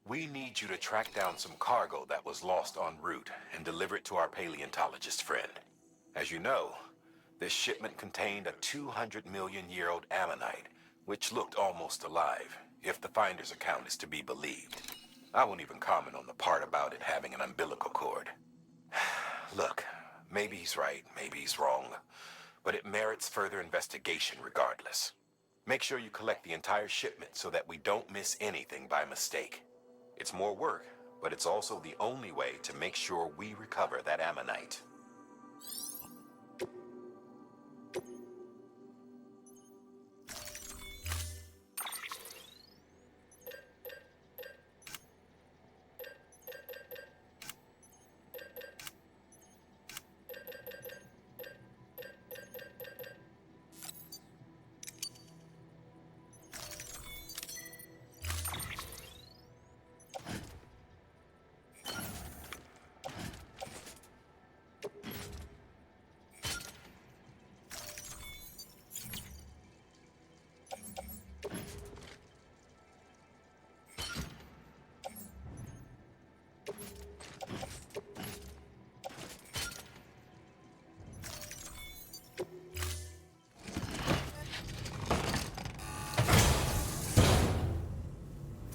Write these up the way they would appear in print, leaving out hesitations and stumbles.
We need you to track down some cargo that was lost en route and deliver it to our paleontologist friend. As you know, this shipment contained a 200-million-year-old ammonite, which looked almost alive, if the finder's account is to be believed. I won't even comment on the part about it having an umbilical cord. Look, maybe he's right, maybe he's wrong, but it merits further investigation regardless. Make sure you collect the entire shipment so that we don't miss anything by mistake. It's more work, but it's also the only way to make sure we recover that ammonite.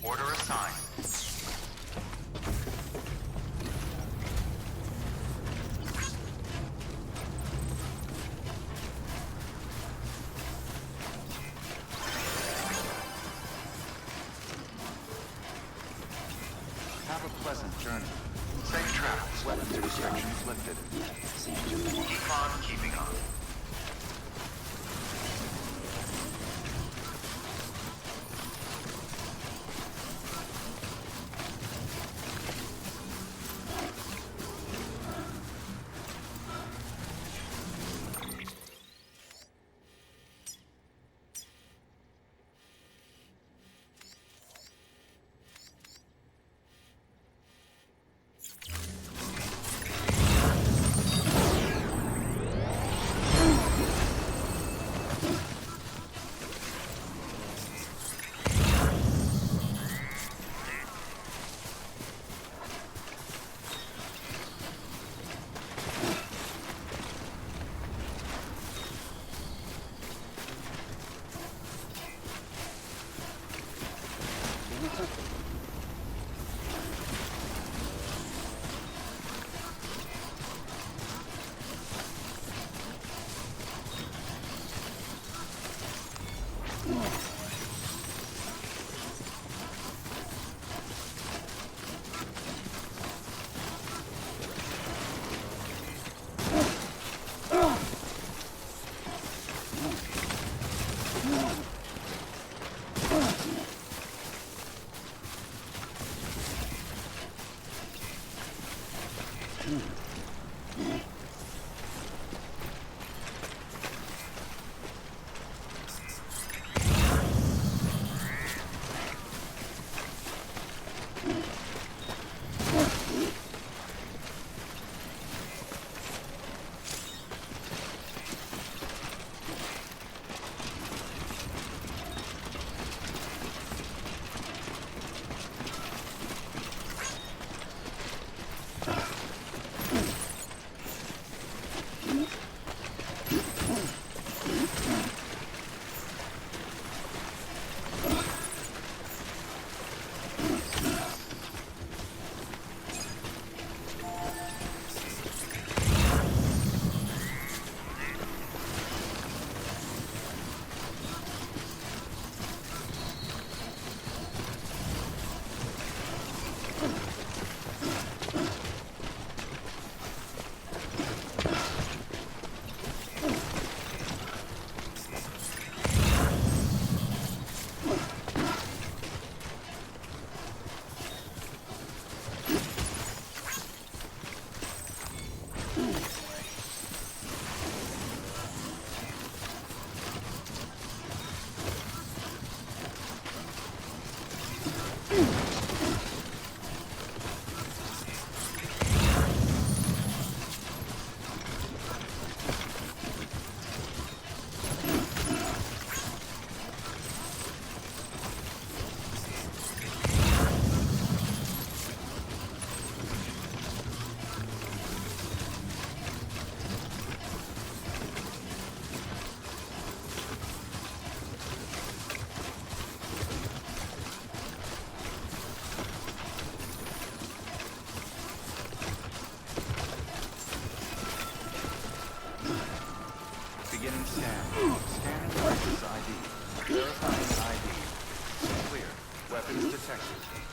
Order assigned. Have a pleasant journey. Safe travels. Weapons restrictions lifted. Keep on keeping on.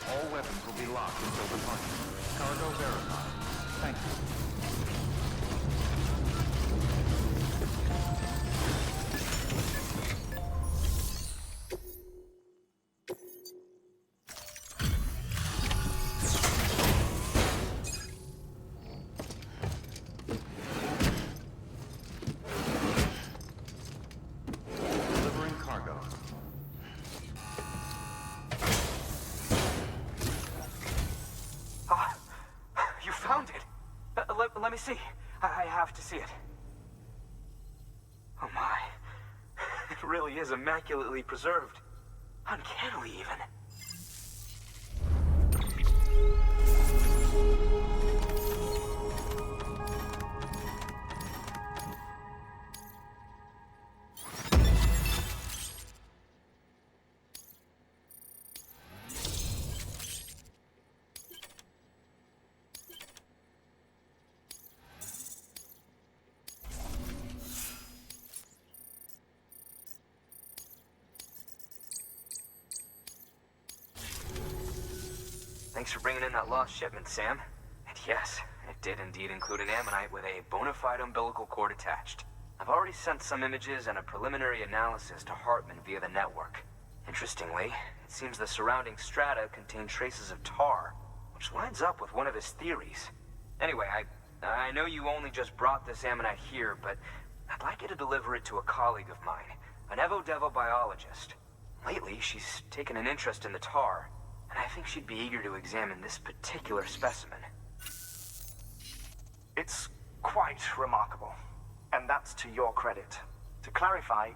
All weapons will be locked until departure. Cargo verified. Thank you. Delivering cargo. Ah, you found it. Let me see. I have to see it. Oh my. It really is immaculately preserved. Uncannily even. Thanks for bringing in that lost shipment, Sam. And yes, it did indeed include an ammonite with a bona fide umbilical cord attached. I've already sent some images and a preliminary analysis to Hartman via the network. Interestingly, it seems the surrounding strata contain traces of tar, which lines up with one of his theories. Anyway, I know you only just brought this ammonite here, but I'd like you to deliver it to a colleague of mine, an Evo-Devo biologist. Lately, she's taken an interest in the tar, and I think she'd be eager to examine this particular specimen. It's quite remarkable, and that's to your credit. To clarify,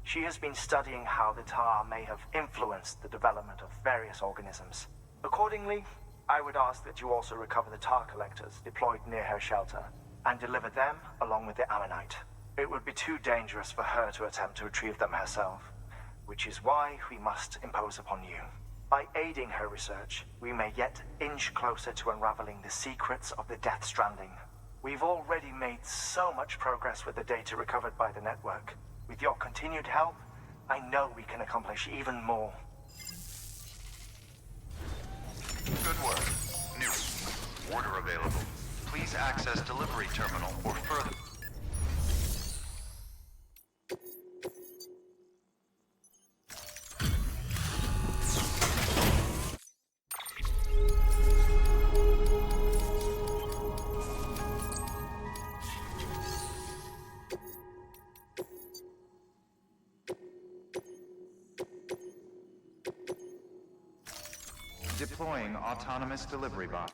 she has been studying how the tar may have influenced the development of various organisms. Accordingly, I would ask that you also recover the tar collectors deployed near her shelter, and deliver them along with the ammonite. It would be too dangerous for her to attempt to retrieve them herself, which is why we must impose upon you. By aiding her research, we may yet inch closer to unraveling the secrets of the Death Stranding. We've already made so much progress with the data recovered by the network. With your continued help, I know we can accomplish even more. Good work. New. Order available. Please access delivery terminal or further. Deploying autonomous delivery bot.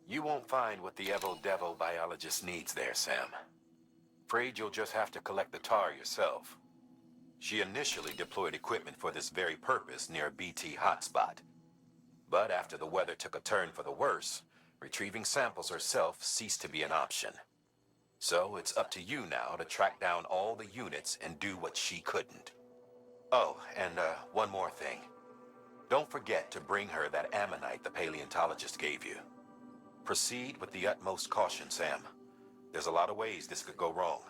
You won't find what the Evo-Devo biologist needs there, Sam. Afraid you'll just have to collect the tar yourself. She initially deployed equipment for this very purpose near a BT hotspot. But after the weather took a turn for the worse, retrieving samples herself ceased to be an option. So it's up to you now to track down all the units and do what she couldn't. Oh, and one more thing. Don't forget to bring her that ammonite the paleontologist gave you. Proceed with the utmost caution, Sam. There's a lot of ways this could go wrong.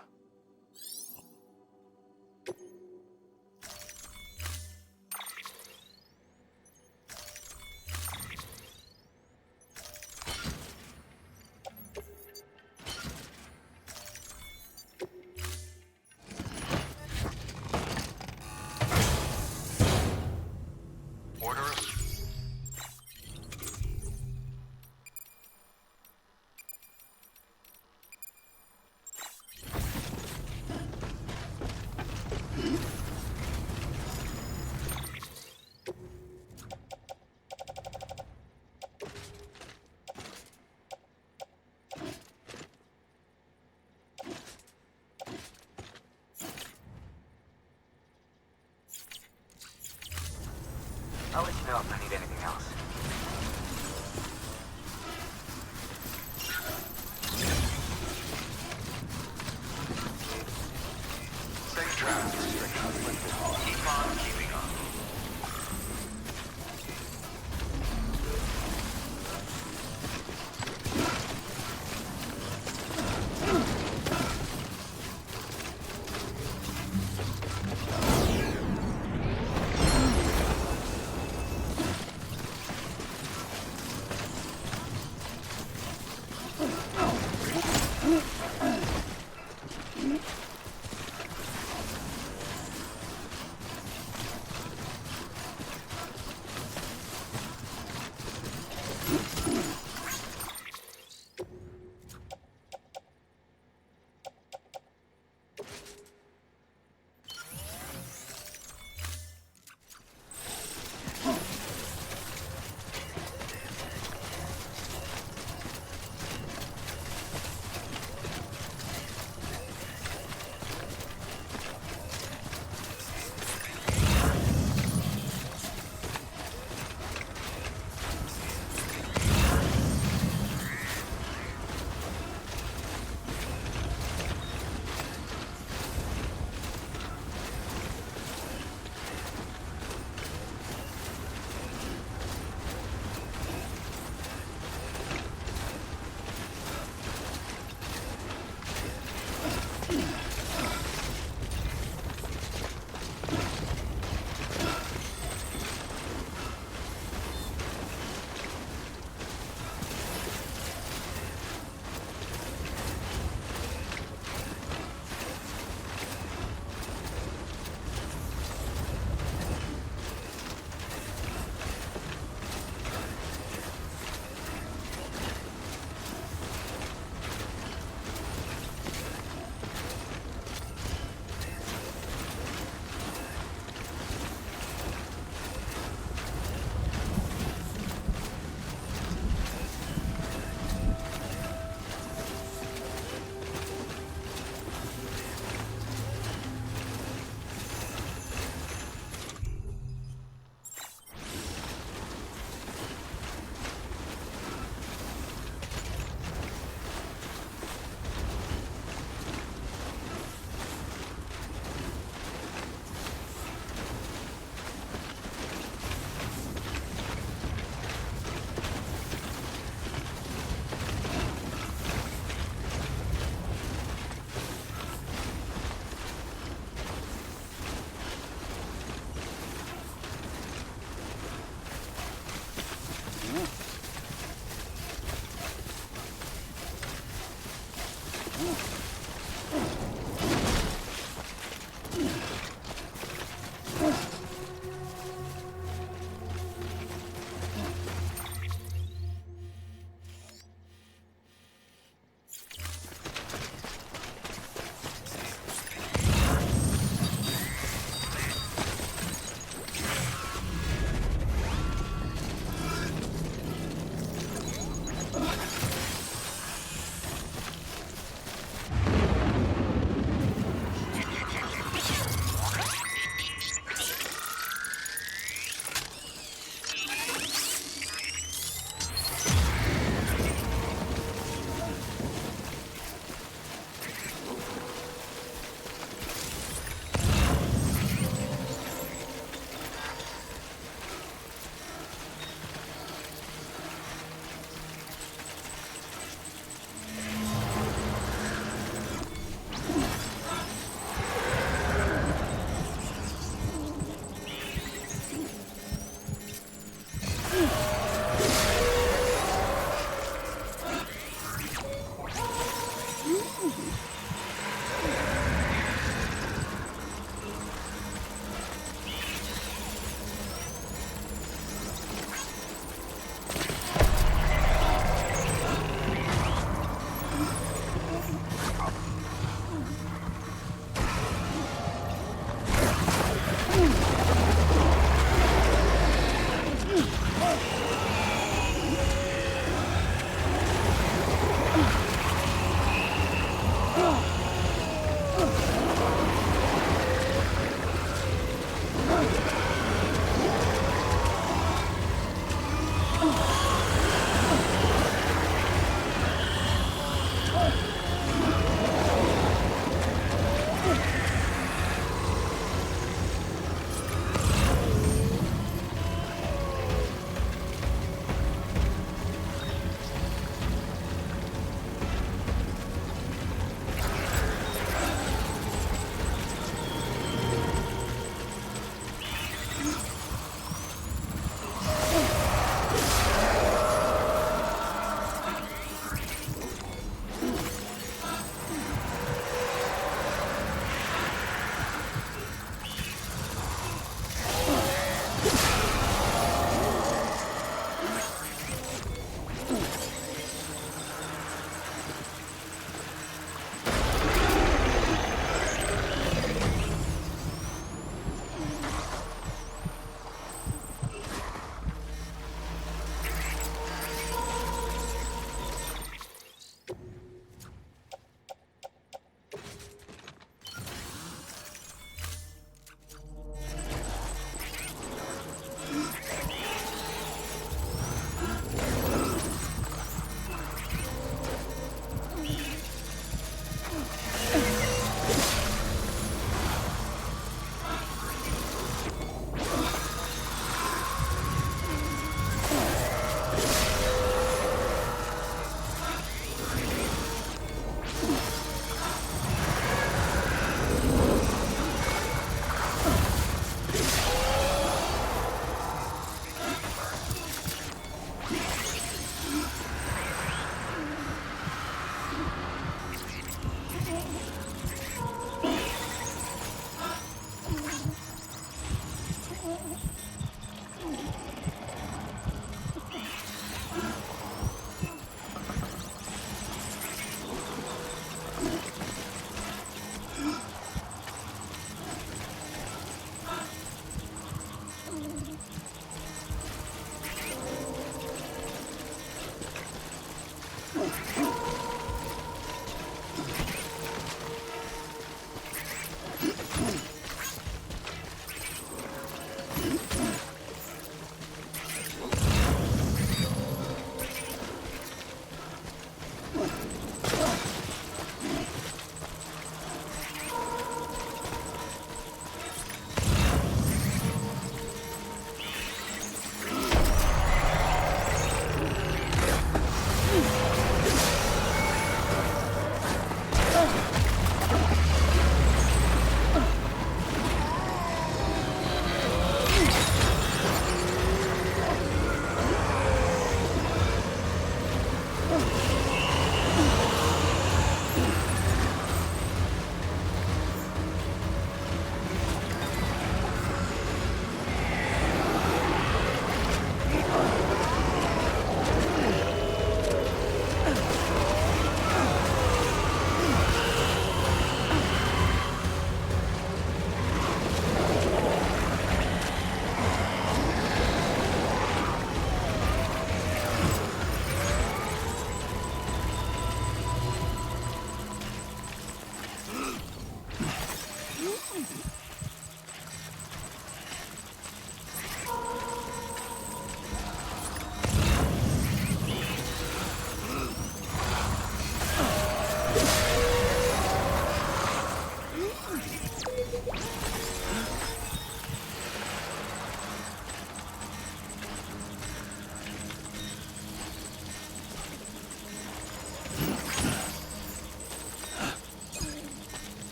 I'll let you know if I need anything else. Safe travel restrictions lifted. Keep on keeping on.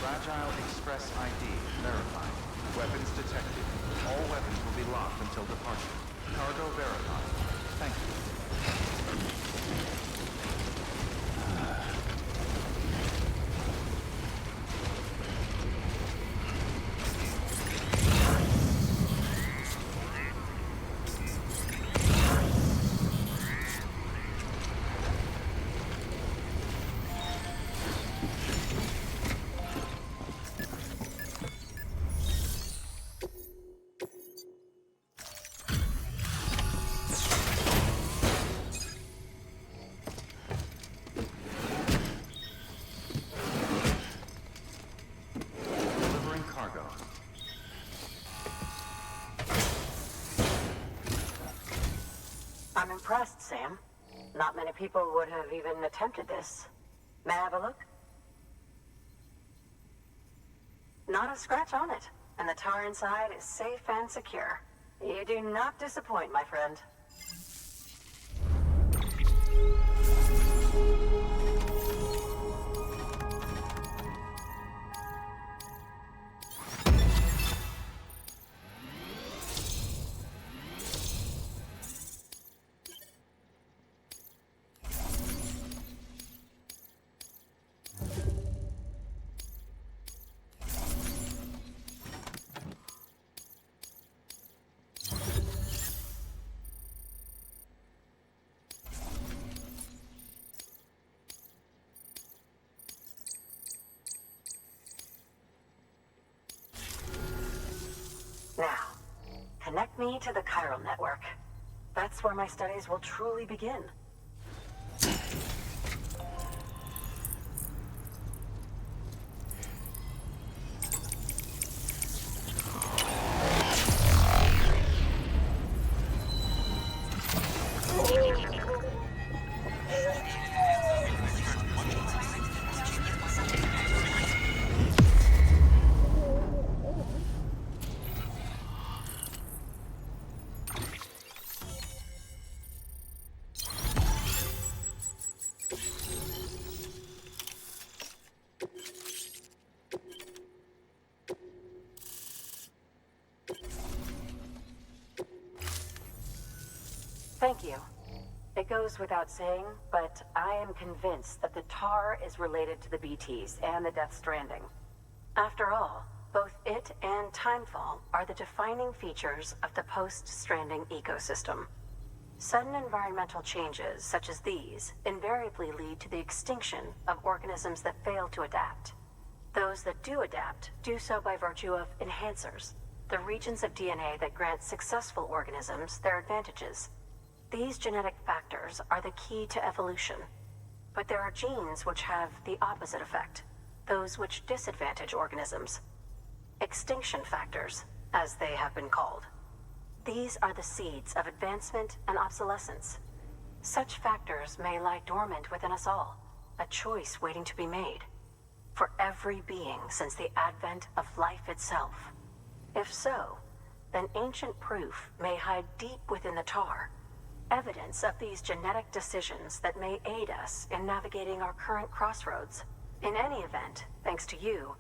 Fragile Express ID verified. Weapons detected. All weapons will be locked until departure. Cargo verified. Thank you. impressed, Sam. Not many people would have even attempted this. May I have a look? Not a scratch on it, and the tar inside is safe and secure. You do not disappoint, my friend. Now, connect me to the chiral network. That's where my studies will truly begin. Thank you. It goes without saying, but I am convinced that the tar is related to the BTs and the Death Stranding. After all, both it and Timefall are the defining features of the post-stranding ecosystem. Sudden environmental changes such as these invariably lead to the extinction of organisms that fail to adapt. Those that do adapt do so by virtue of enhancers, the regions of DNA that grant successful organisms their advantages. These genetic factors are the key to evolution. But there are genes which have the opposite effect, those which disadvantage organisms. Extinction factors, as they have been called. These are the seeds of advancement and obsolescence. Such factors may lie dormant within us all, a choice waiting to be made. For every being since the advent of life itself. If so, then ancient proof may hide deep within the tar, evidence of these genetic decisions that may aid us in navigating our current crossroads. In any event, thanks to you,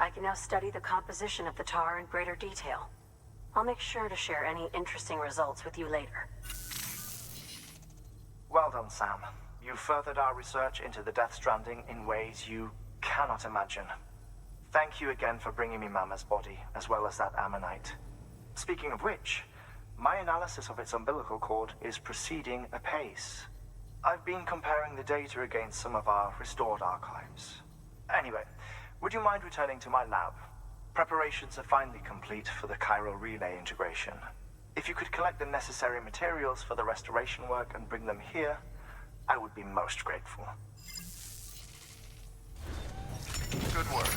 I can now study the composition of the tar in greater detail. I'll make sure to share any interesting results with you later. Well done, Sam. You furthered our research into the Death Stranding in ways you cannot imagine. Thank you again for bringing me Mama's body, as well as that ammonite. Speaking of which, my analysis of its umbilical cord is proceeding apace. I've been comparing the data against some of our restored archives. Anyway, would you mind returning to my lab? Preparations are finally complete for the chiral relay integration. If you could collect the necessary materials for the restoration work and bring them here, I would be most grateful. Good work.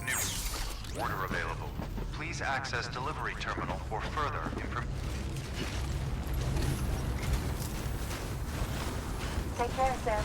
New order available. Please access delivery terminal for further information. Take care, Sam.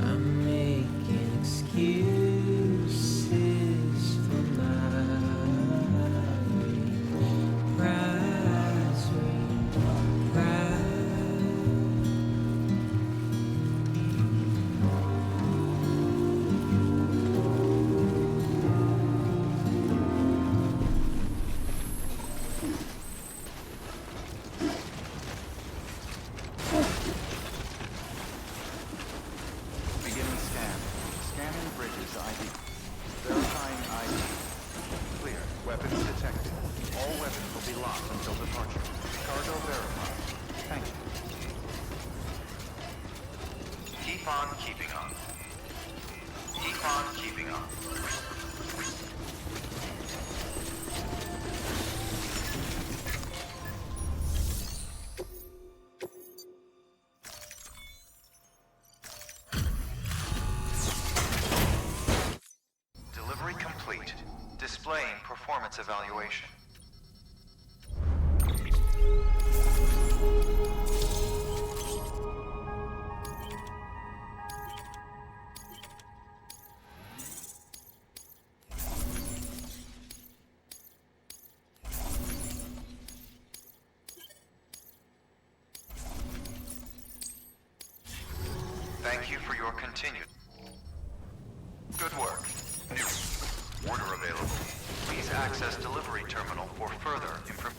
I'm making excuses for my on keeping on. Keep on keeping on. Delivery complete. Displaying performance evaluation. Thank you for your continued good work. New order available. Please access delivery terminal for further information.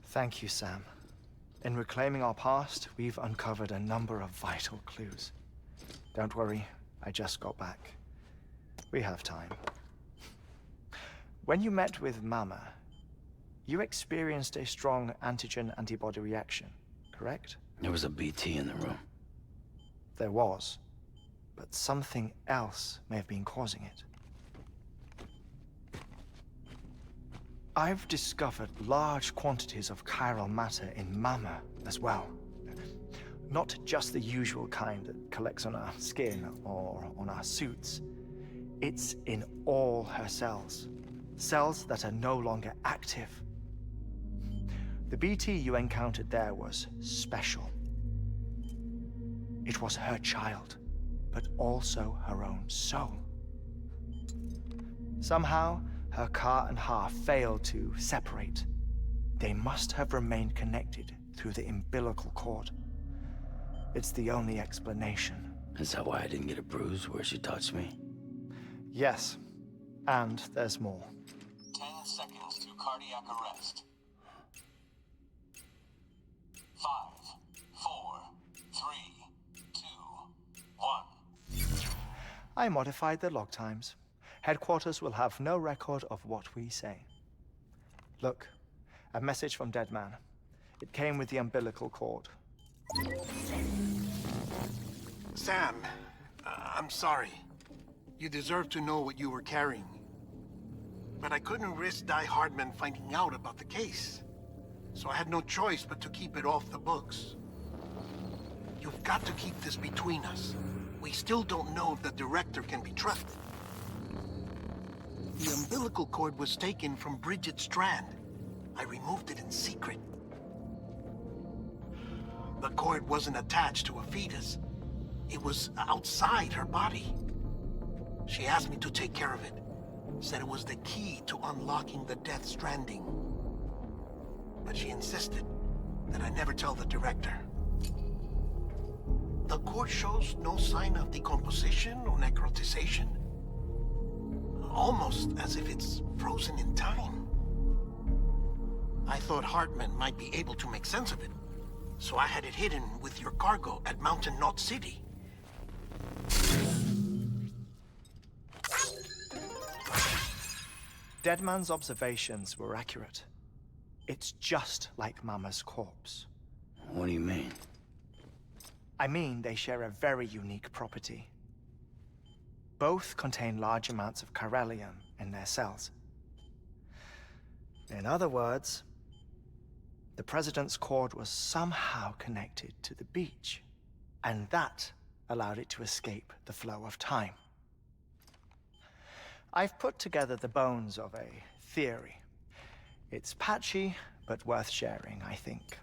Thank you, Sam. In reclaiming our past, we've uncovered a number of vital clues. Don't worry, I just got back. We have time. When you met with Mama, you experienced a strong antigen-antibody reaction, correct? There was a BT in the room. There was, but something else may have been causing it. I've discovered large quantities of chiral matter in Mama as well. Not just the usual kind that collects on our skin or on our suits. It's in all her cells. Cells that are no longer active. The BT you encountered there was special. It was her child, but also her own soul. Somehow, her car and half failed to separate. They must have remained connected through the umbilical cord. It's the only explanation. Is that why I didn't get a bruise where she touched me? Yes, and there's more. 10 seconds to cardiac arrest. 5, 4, 3, 2, 1. I modified the log times. Headquarters will have no record of what we say. Look, a message from Dead Man. It came with the umbilical cord. Sam, I'm sorry. You deserve to know what you were carrying. But I couldn't risk Di Hardman finding out about the case. So I had no choice but to keep it off the books. You've got to keep this between us. We still don't know if the director can be trusted. The umbilical cord was taken from Bridget Strand. I removed it in secret. The cord wasn't attached to a fetus. It was outside her body. She asked me to take care of it. Said it was the key to unlocking the Death Stranding. But she insisted that I never tell the director. The cord shows no sign of decomposition or necrotization. Almost as if it's frozen in time. I thought Hartman might be able to make sense of it, so I had it hidden with your cargo at Mountain Knot City. Deadman's observations were accurate. It's just like Mama's corpse. What do you mean? I mean, they share a very unique property. Both contain large amounts of chiralium in their cells. In other words, the President's cord was somehow connected to the beach, and that allowed it to escape the flow of time. I've put together the bones of a theory. It's patchy, but worth sharing, I think.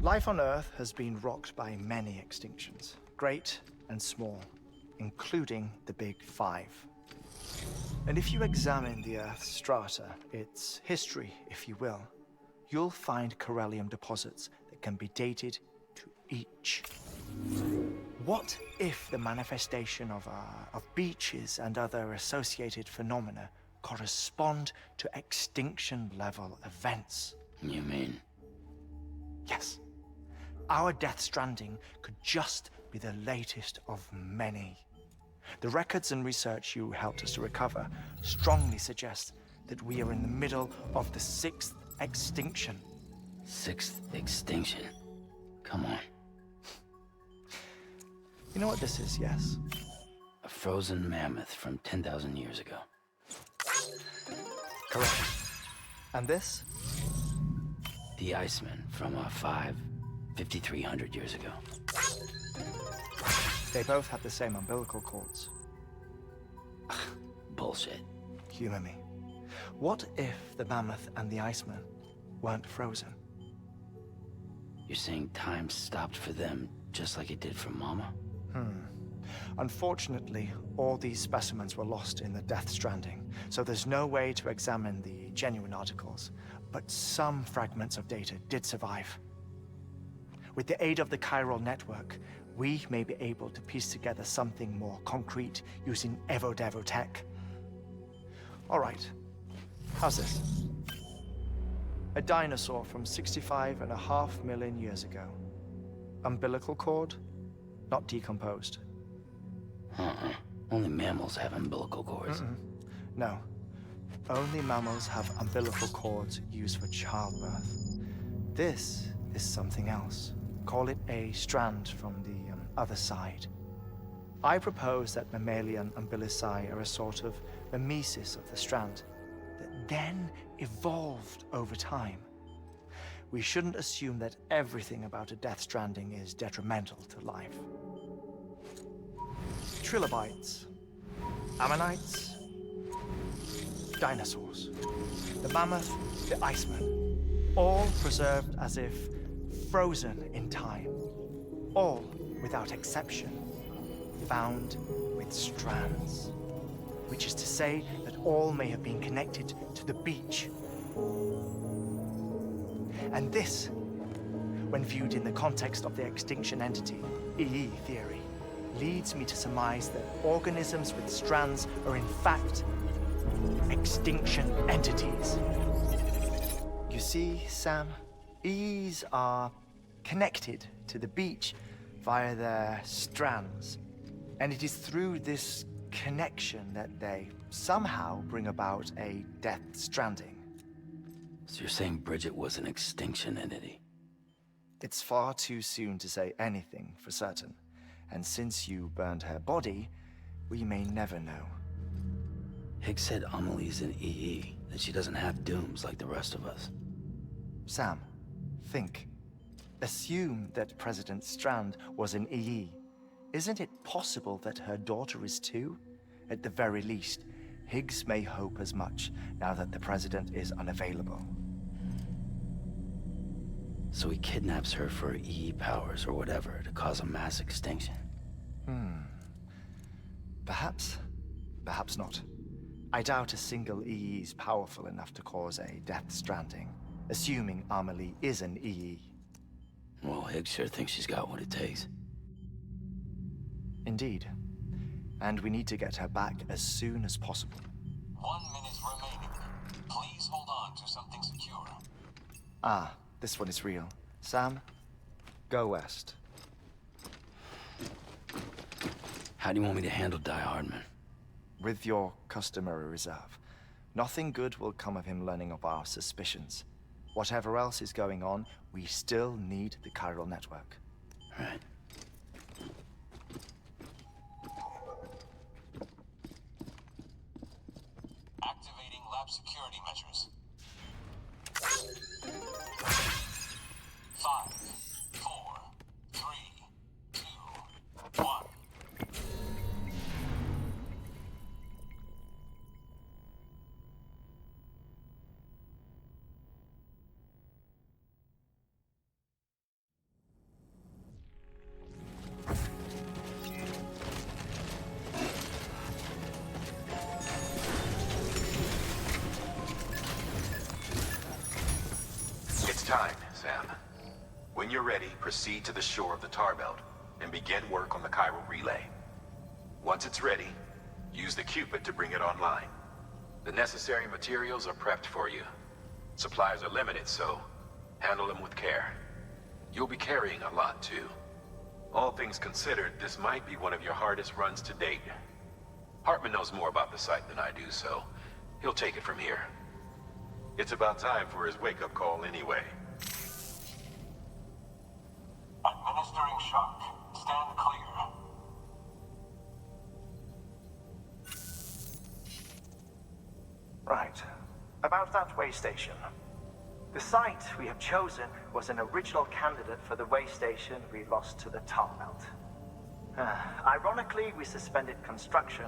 Life on Earth has been rocked by many extinctions. Great and small, including the Big Five. And if you examine the Earth's strata, its history, if you will, you'll find chiralium deposits that can be dated to each. What if the manifestation of beaches and other associated phenomena correspond to extinction-level events? You mean? Yes. our Death Stranding could just be the latest of many. The records and research you helped us to recover strongly suggest that we are in the middle of the 6th extinction. 6th extinction? Come on. You know what this is, yes? A frozen mammoth from 10,000 years ago. Correct. And this? The Iceman from 5,300 years ago. They both have the same umbilical cords. Bullshit. Humor me. What if the mammoth and the Iceman weren't frozen? You're saying time stopped for them just like it did for Mama? Unfortunately, all these specimens were lost in the Death Stranding, so there's no way to examine the genuine articles. But some fragments of data did survive. With the aid of the chiral network, we may be able to piece together something more concrete using Evo-Devo tech. All right, how's this? A dinosaur from 65.5 million years ago. Umbilical cord, not decomposed. Only mammals have umbilical cords. No. Only mammals have umbilical cords used for childbirth. This is something else. Call it a strand from the other side. I propose that mammalian umbilici are a sort of mimesis of the strand that then evolved over time. We shouldn't assume that everything about a Death Stranding is detrimental to life. Trilobites, ammonites, dinosaurs, the mammoth, the Iceman, all preserved as if frozen in time, all without exception found with strands, which is to say that all may have been connected to the beach. And this, when viewed in the context of the extinction entity, EE theory, leads me to surmise that organisms with strands are in fact extinction entities. You see, Sam, EEs are connected to the beach via their strands. And it is through this connection that they somehow bring about a Death Stranding. So you're saying Bridget was an extinction entity? It's far too soon to say anything for certain. And since you burned her body, we may never know. Higgs said Amelie's an EE, that she doesn't have dooms like the rest of us. Sam, think. Assume that President Strand was an EE. Isn't it possible that her daughter is too? At the very least, Higgs may hope as much now that the President is unavailable. So he kidnaps her for EE powers or whatever to cause a mass extinction. Perhaps. Perhaps not. I doubt a single EE is powerful enough to cause a Death Stranding, assuming Amelie is an EE. Well, Higgs sure thinks she's got what it takes. Indeed. And we need to get her back as soon as possible. 1 minute remaining. Please hold on to something secure. Ah, this one is real. Sam, go west. How do you want me to handle Die Hardman? With your customary reserve. Nothing good will come of him learning of our suspicions. Whatever else is going on, we still need the chiral network. Right. Activating lab security measures. 5, 4, 3, 2, 1. It's time, Sam. When you're ready, proceed to the shore of the tar belt and begin work on the chiral relay. Once it's ready, use the Cupid to bring it online. The necessary materials are prepped for you. Supplies are limited, so handle them with care. You'll be carrying a lot, too. All things considered, this might be one of your hardest runs to date. Hartman knows more about the site than I do, so he'll take it from here. It's about time for his wake-up call anyway. Administering shock. Stand clear. Right. About that way station. The site we have chosen was an original candidate for the way station we lost to the tar belt. Ironically, we suspended construction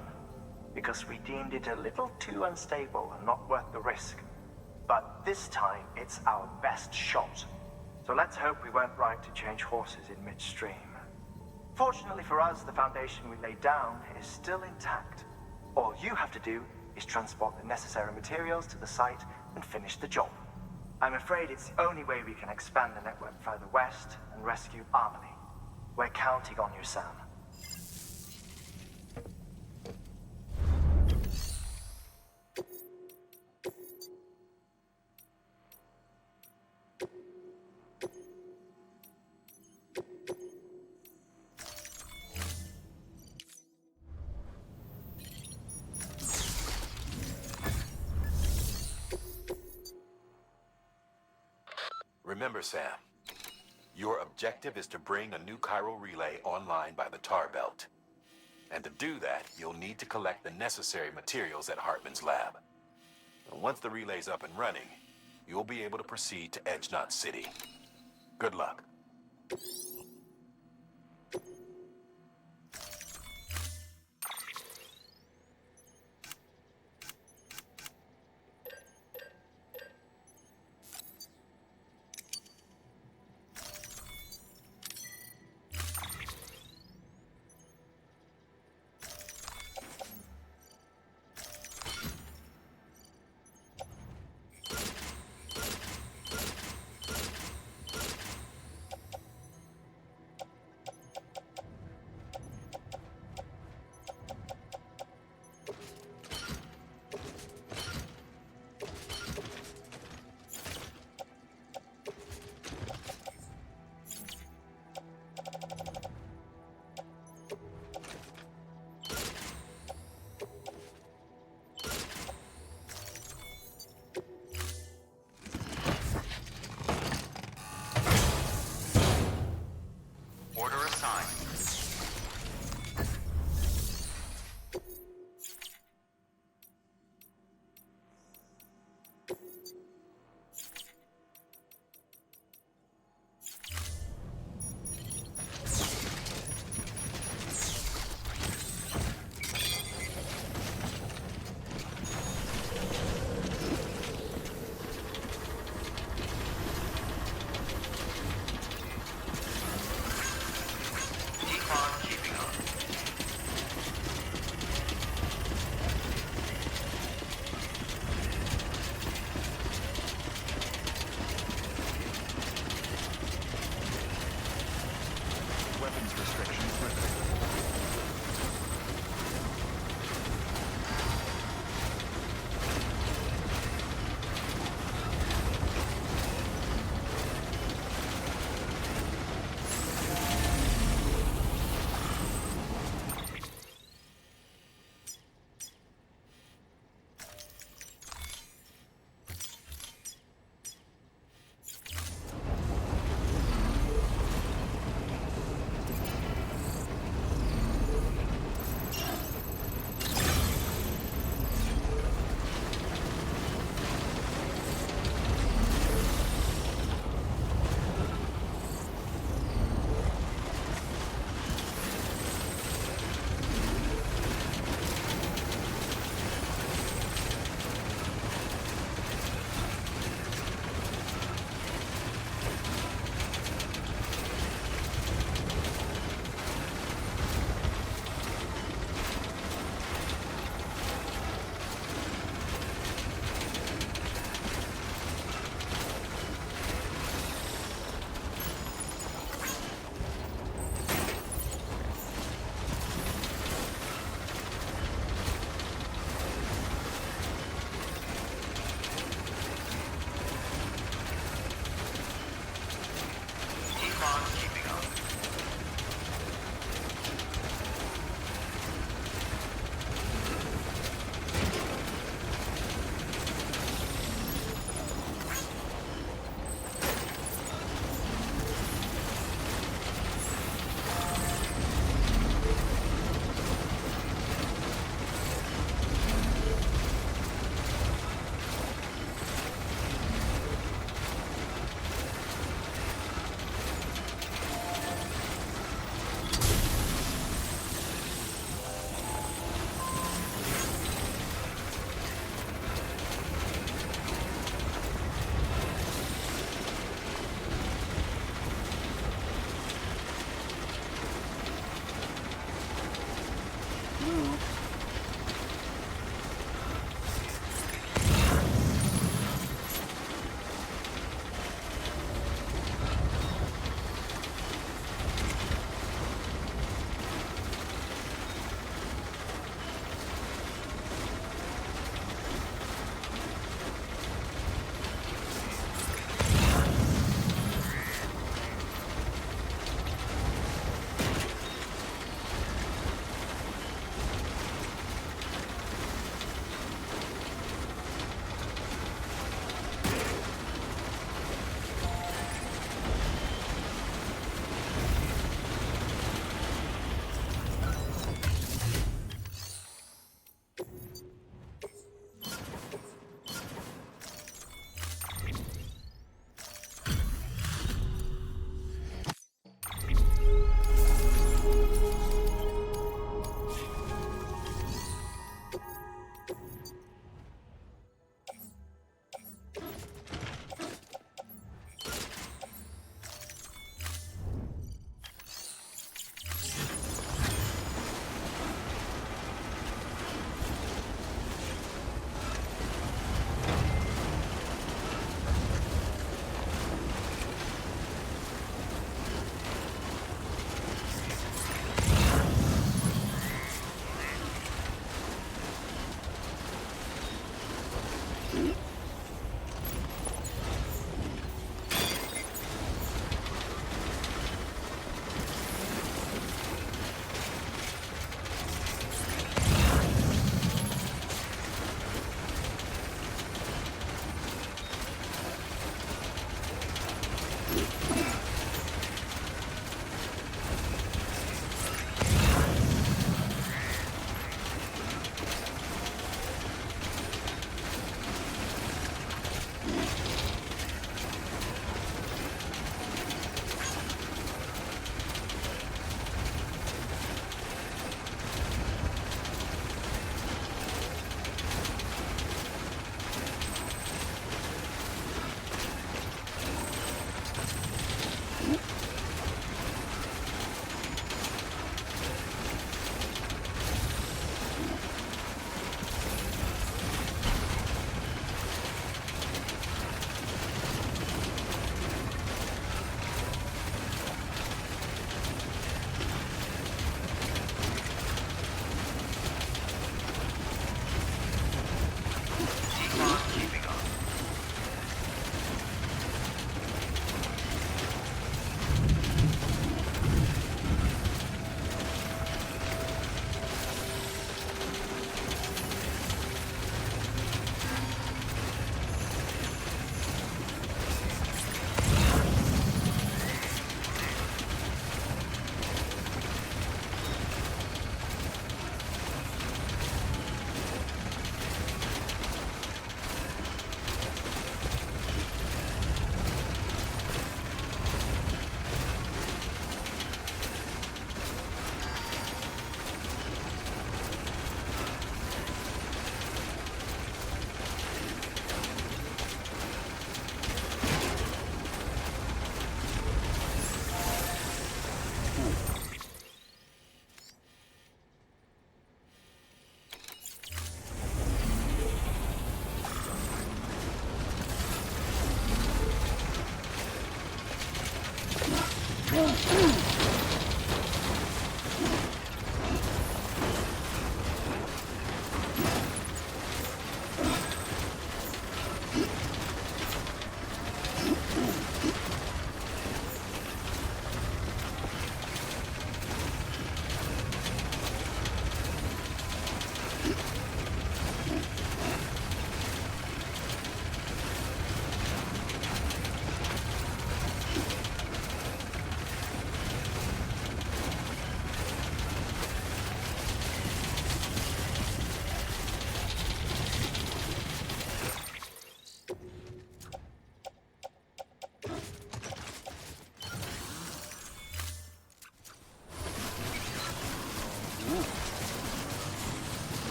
because we deemed it a little too unstable and not worth the risk. But this time, it's our best shot. So let's hope we weren't right to change horses in midstream. Fortunately for us, the foundation we laid down is still intact. All you have to do is transport the necessary materials to the site and finish the job. I'm afraid it's the only way we can expand the network further west and rescue Harmony. We're counting on you, Sam. Remember, Sam, your objective is to bring a new chiral relay online by the tar belt. And to do that, you'll need to collect the necessary materials at Hartman's lab. And once the relay's up and running, you'll be able to proceed to Edgenut City. Good luck.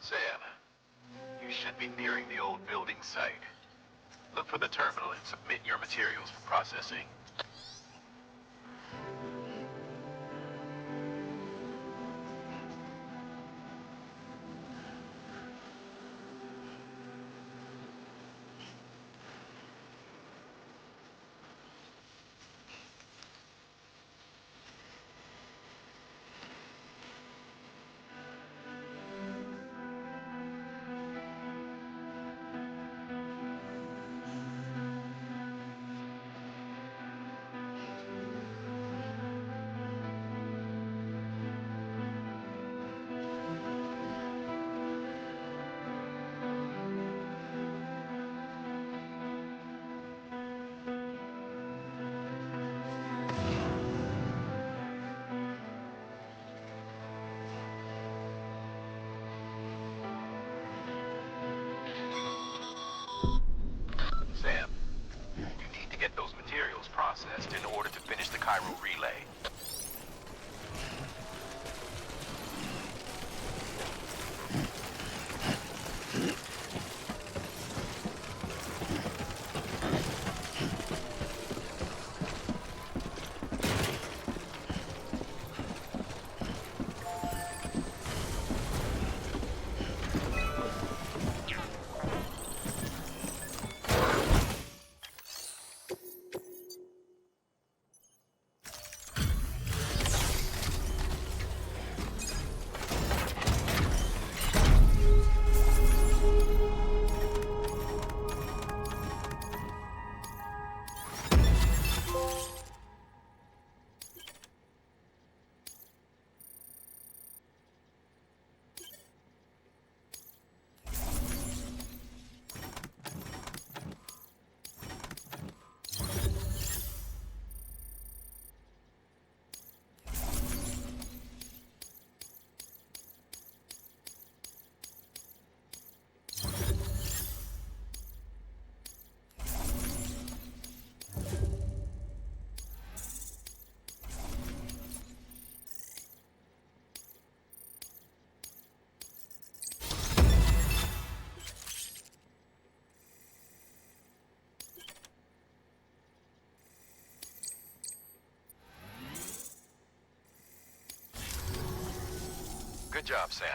Sam, you should be nearing the old building site. Look for the terminal and submit your materials for processing. Sam, you need to get those materials processed in order to finish the Cairo relay. Good job, Sam.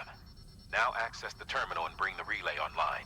Now access the terminal and bring the relay online.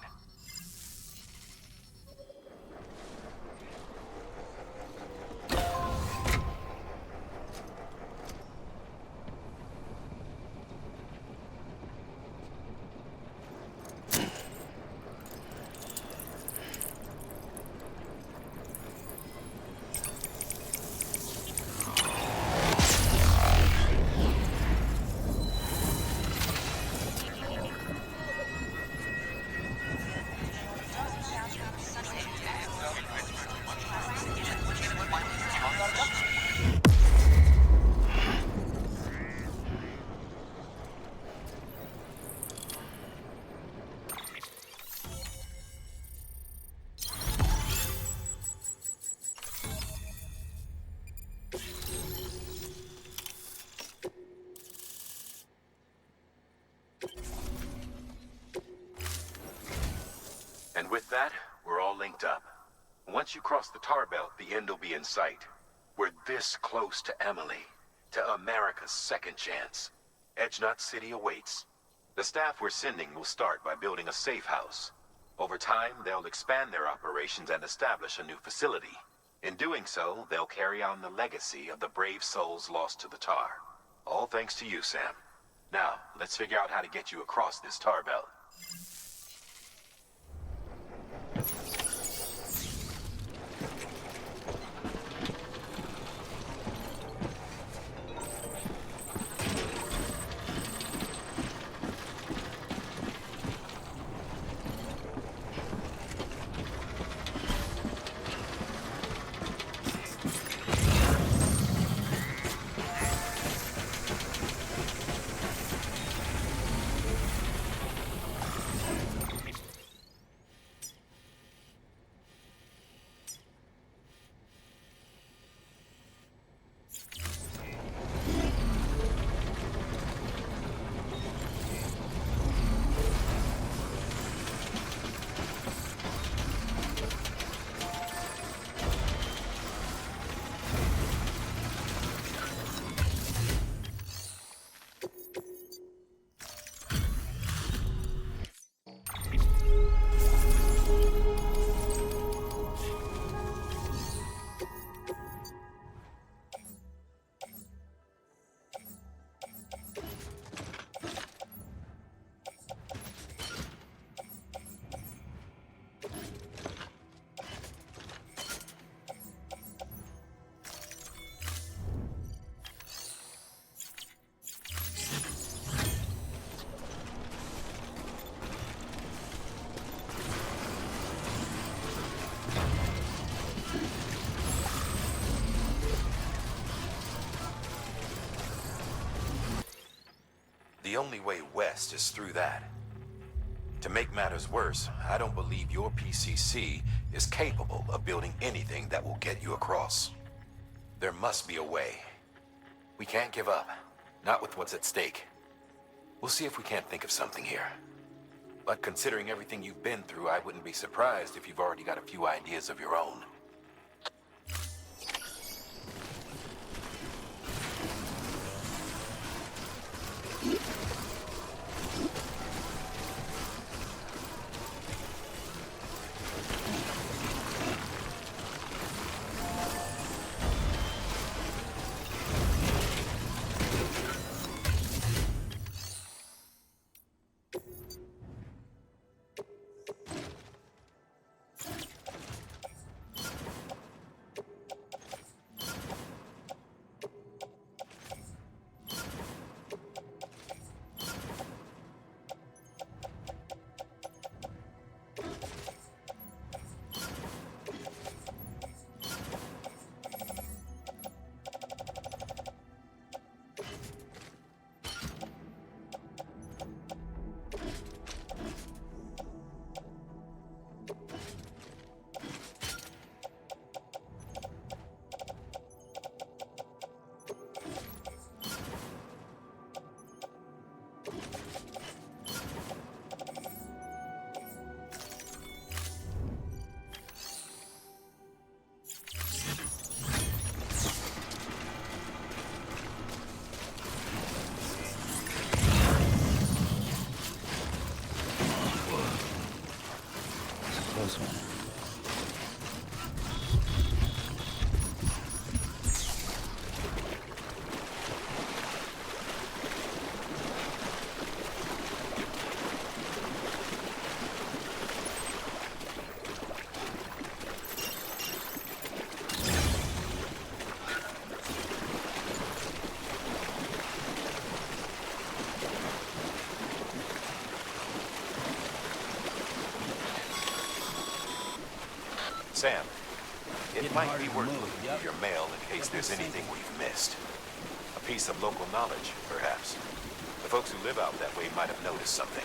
And with that, we're all linked up. Once you cross the tar belt, the end will be in sight. We're this close to Emily, to America's second chance. Edgenut City awaits. The staff we're sending will start by building a safe house. Over time, they'll expand their operations and establish a new facility. In doing so, they'll carry on the legacy of the brave souls lost to the tar. All thanks to you, Sam. Now, let's figure out how to get you across this tar belt. The only way west is through that. To make matters worse, I don't believe your PCC is capable of building anything that will get you across. There must be a way. We can't give up, not with what's at stake. We'll see if we can't think of something here. But considering everything you've been through, I wouldn't be surprised if you've already got a few ideas of your own. Close one. Sam, it might be worth looking through your mail in case there's anything we've missed. A piece of local knowledge, perhaps. The folks who live out that way might have noticed something.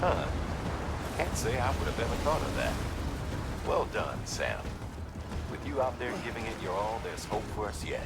Huh. Can't say I would have ever thought of that. Well done, Sam. With you out there giving it your all, there's hope for us yet.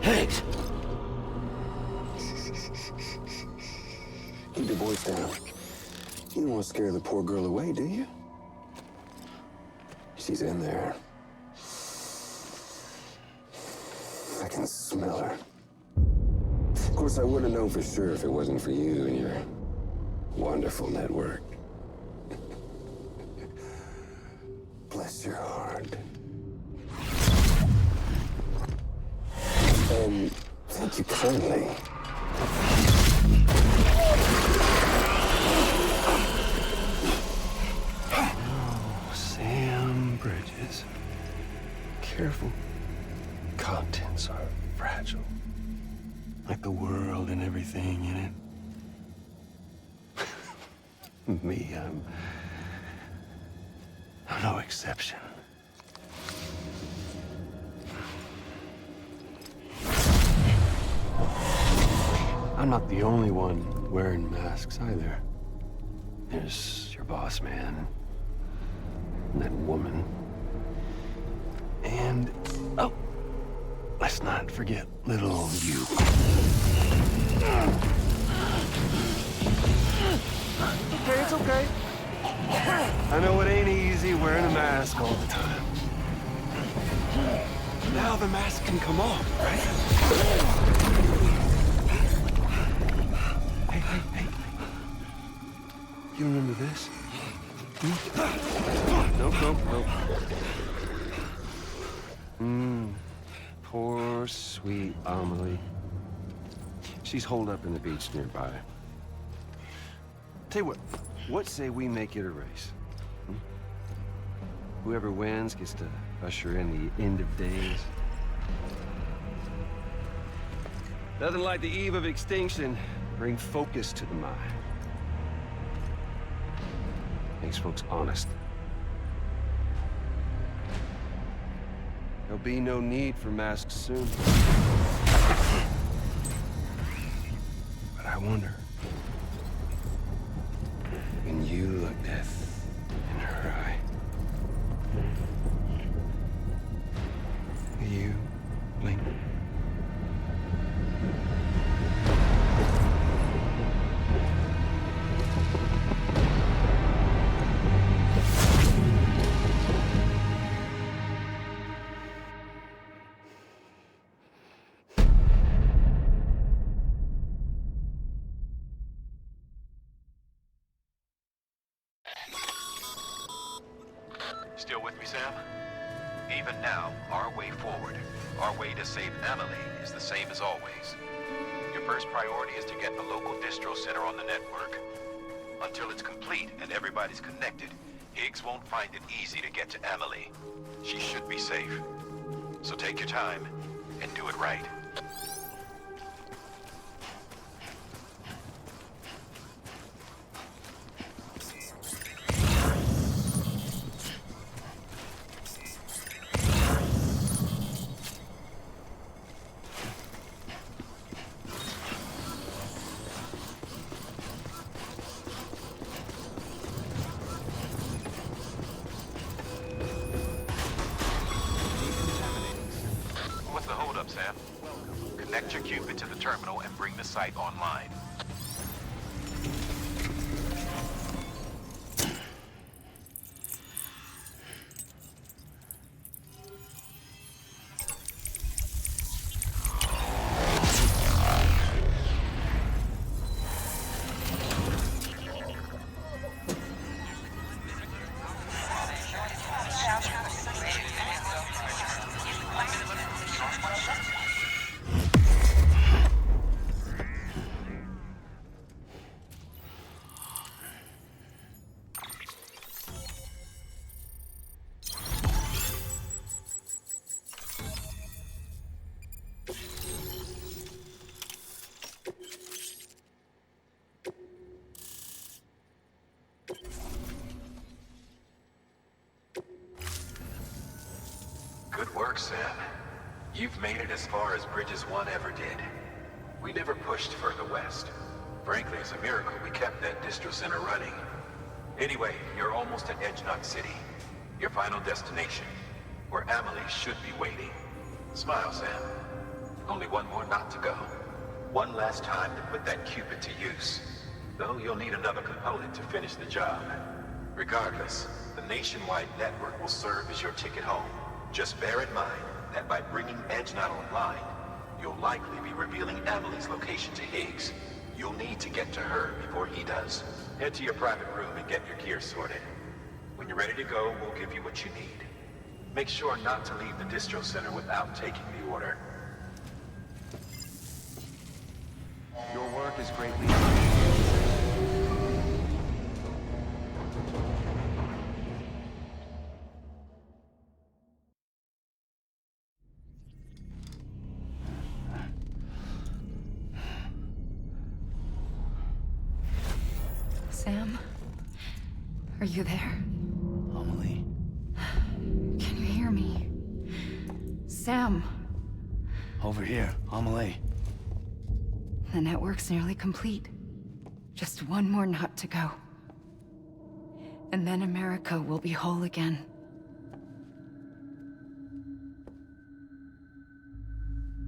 Higgs! Keep your voice down. You don't want to scare the poor girl away, do you? She's in there. I can smell her. Of course, I wouldn't have known for sure if it wasn't for you and your wonderful network. Bless your heart. And thank you kindly. Oh, Sam Bridges. Careful. Contents are fragile. Like the world and everything in it. Me, I'm no exception. I'm not the only one wearing masks either. There's your boss man, and that woman, and, oh, let's not forget little old you. Okay, it's okay. I know it ain't easy wearing a mask all the time. Now the mask can come off, right? Hey. You remember this? Nope. Poor, sweet Amelie. She's holed up in the beach nearby. Tell you what say we make it a race? Whoever wins gets to usher in the end of days. Nothing like the eve of extinction. Bring focus to the mind. Makes folks honest. There'll be no need for masks soon. But I wonder, when you look death in her eye, will you blink? Still with me, Sam? Even now, our way forward, our way to save Amelie is the same as always. Your first priority is to get the local distro center on the network. Until it's complete and everybody's connected, Higgs won't find it easy to get to Amelie. She should be safe. So take your time and do it right. Sam. Connect your Cupid to the terminal and bring the site online. Good work, Sam. You've made it as far as Bridges 1 ever did. We never pushed further west. Frankly, it's a miracle we kept that distro center running. Anyway, you're almost at Edge Knot City, your final destination, where Amelie should be waiting. Smile, Sam. Only one more knot to go. One last time to put that Cupid to use. Though you'll need another component to finish the job. Regardless, the nationwide network will serve as your ticket home. Just bear in mind that by bringing EdgeNet online, you'll likely be revealing Amelie's location to Higgs. You'll need to get to her before he does. Head to your private room and get your gear sorted. When you're ready to go, we'll give you what you need. Make sure not to leave the distro center without taking the order. Your work is greatly appreciated. Sam? Are you there? Amelie? Can you hear me? Sam? Over here, Amelie. The network's nearly complete. Just one more knot to go. And then America will be whole again.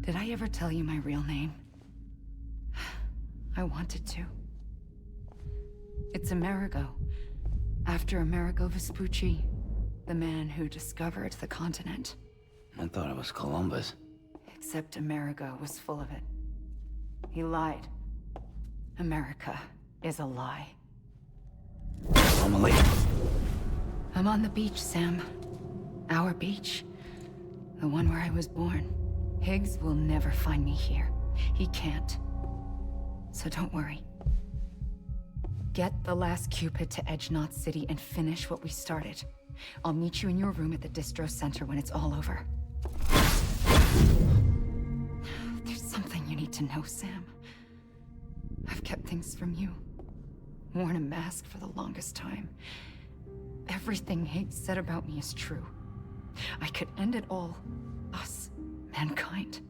Did I ever tell you my real name? I wanted to. It's Amerigo. After Amerigo Vespucci, the man who discovered the continent. I thought it was Columbus. Except Amerigo was full of it. He lied. America is a lie. Amelie. I'm on the beach, Sam. Our beach. The one where I was born. Higgs will never find me here. He can't. So don't worry. Get the last Cupid to EdgeNet City and finish what we started. I'll meet you in your room at the distro center when it's all over. There's something you need to know, Sam. I've kept things from you. Worn a mask for the longest time. Everything Higgs said about me is true. I could end it all. Us. Mankind.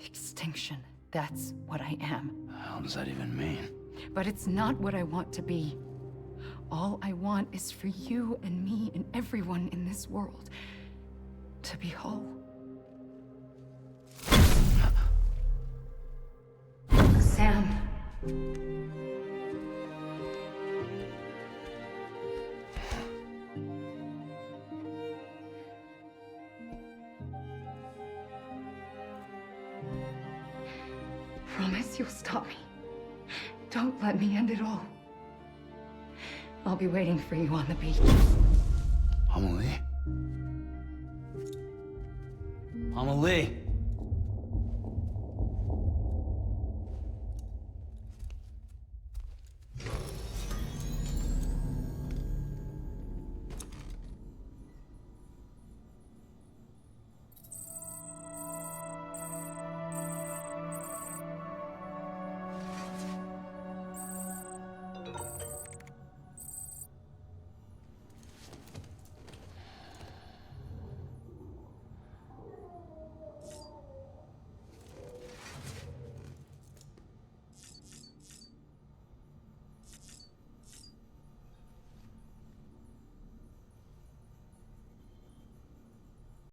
Extinction. That's what I am. The hell does that even mean? But it's not what I want to be. All I want is for you and me and everyone in this world to be whole. Sam. Promise you'll stop me. Don't let me end it all. I'll be waiting for you on the beach. Amelie? Amelie?